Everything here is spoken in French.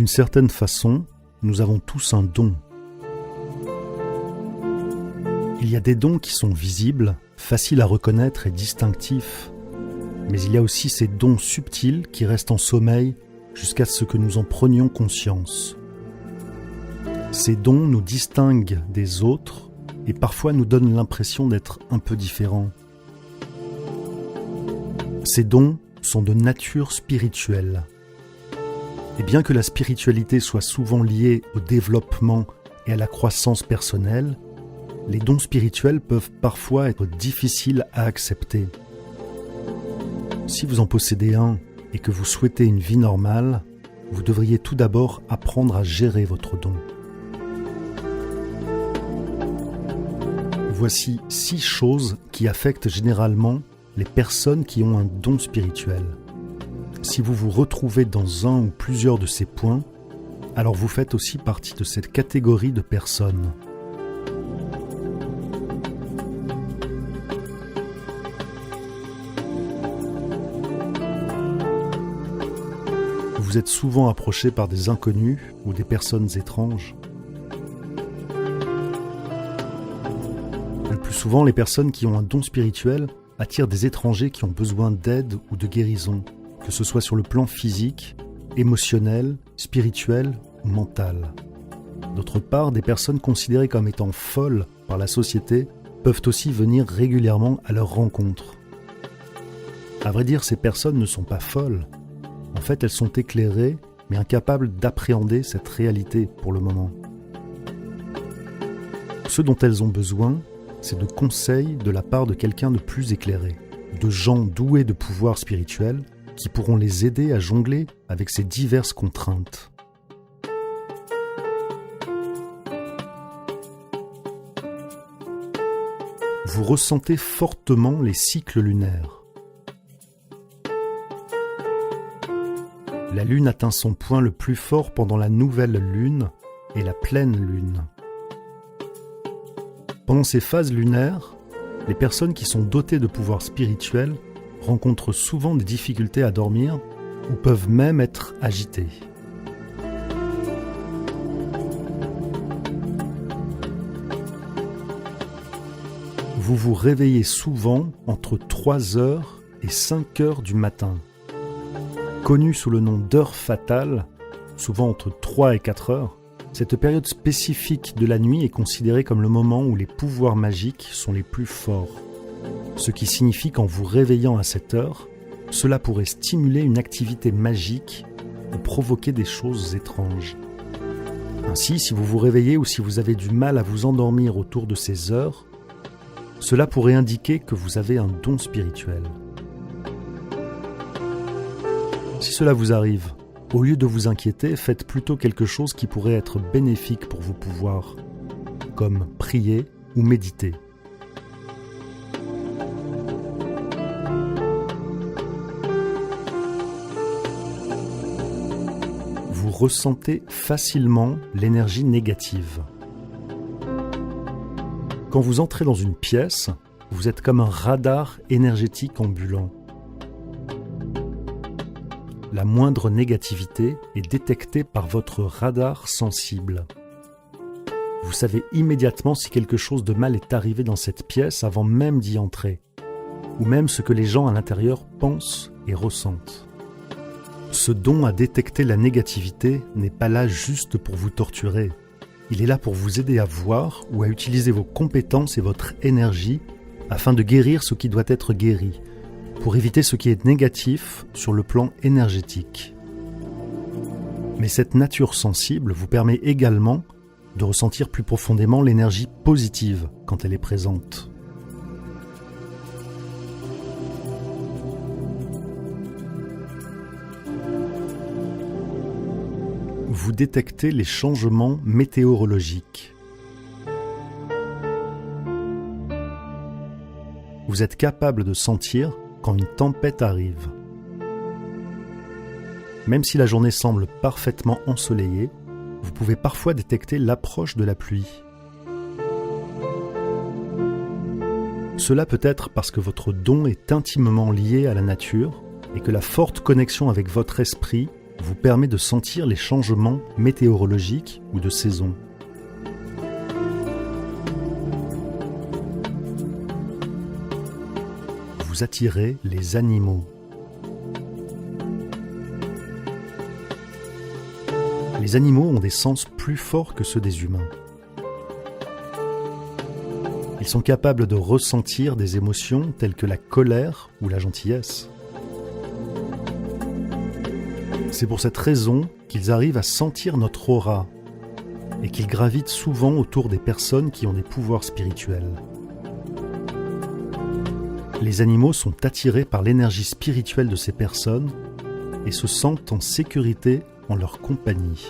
D'une certaine façon, nous avons tous un don. Il y a des dons qui sont visibles, faciles à reconnaître et distinctifs. Mais il y a aussi ces dons subtils qui restent en sommeil jusqu'à ce que nous en prenions conscience. Ces dons nous distinguent des autres et parfois nous donnent l'impression d'être un peu différents. Ces dons sont de nature spirituelle. Et bien que la spiritualité soit souvent liée au développement et à la croissance personnelle, les dons spirituels peuvent parfois être difficiles à accepter. Si vous en possédez un et que vous souhaitez une vie normale, vous devriez tout d'abord apprendre à gérer votre don. Voici 6 choses qui affectent généralement les personnes qui ont un don spirituel. Si vous vous retrouvez dans un ou plusieurs de ces points, alors vous faites aussi partie de cette catégorie de personnes. Vous êtes souvent approché par des inconnus ou des personnes étranges. Le plus souvent, les personnes qui ont un don spirituel attirent des étrangers qui ont besoin d'aide ou de guérison, que ce soit sur le plan physique, émotionnel, spirituel ou mental. D'autre part, des personnes considérées comme étant folles par la société peuvent aussi venir régulièrement à leur rencontre. À vrai dire, ces personnes ne sont pas folles. En fait, elles sont éclairées, mais incapables d'appréhender cette réalité pour le moment. Ce dont elles ont besoin, c'est de conseils de la part de quelqu'un de plus éclairé, de gens doués de pouvoirs spirituels qui pourront les aider à jongler avec ces diverses contraintes. Vous ressentez fortement les cycles lunaires. La lune atteint son point le plus fort pendant la nouvelle lune et la pleine lune. Pendant ces phases lunaires, les personnes qui sont dotées de pouvoirs spirituels rencontrent souvent des difficultés à dormir ou peuvent même être agitées. Vous vous réveillez souvent entre 3h et 5h du matin. Connue sous le nom d'heure fatale, souvent entre 3 et 4 heures, cette période spécifique de la nuit est considérée comme le moment où les pouvoirs magiques sont les plus forts. Ce qui signifie qu'en vous réveillant à cette heure, cela pourrait stimuler une activité magique ou provoquer des choses étranges. Ainsi, si vous vous réveillez ou si vous avez du mal à vous endormir autour de ces heures, cela pourrait indiquer que vous avez un don spirituel. Si cela vous arrive, au lieu de vous inquiéter, faites plutôt quelque chose qui pourrait être bénéfique pour vos pouvoirs, comme prier ou méditer. Vous ressentez facilement l'énergie négative. Quand vous entrez dans une pièce, vous êtes comme un radar énergétique ambulant. La moindre négativité est détectée par votre radar sensible. Vous savez immédiatement si quelque chose de mal est arrivé dans cette pièce avant même d'y entrer, ou même ce que les gens à l'intérieur pensent et ressentent. Ce don à détecter la négativité n'est pas là juste pour vous torturer. Il est là pour vous aider à voir ou à utiliser vos compétences et votre énergie afin de guérir ce qui doit être guéri, pour éviter ce qui est négatif sur le plan énergétique. Mais cette nature sensible vous permet également de ressentir plus profondément l'énergie positive quand elle est présente. Vous détectez les changements météorologiques. Vous êtes capable de sentir quand une tempête arrive. Même si la journée semble parfaitement ensoleillée, vous pouvez parfois détecter l'approche de la pluie. Cela peut être parce que votre don est intimement lié à la nature et que la forte connexion avec votre esprit vous permet de sentir les changements météorologiques ou de saison. Vous attirez les animaux. Les animaux ont des sens plus forts que ceux des humains. Ils sont capables de ressentir des émotions telles que la colère ou la gentillesse. C'est pour cette raison qu'ils arrivent à sentir notre aura et qu'ils gravitent souvent autour des personnes qui ont des pouvoirs spirituels. Les animaux sont attirés par l'énergie spirituelle de ces personnes et se sentent en sécurité en leur compagnie.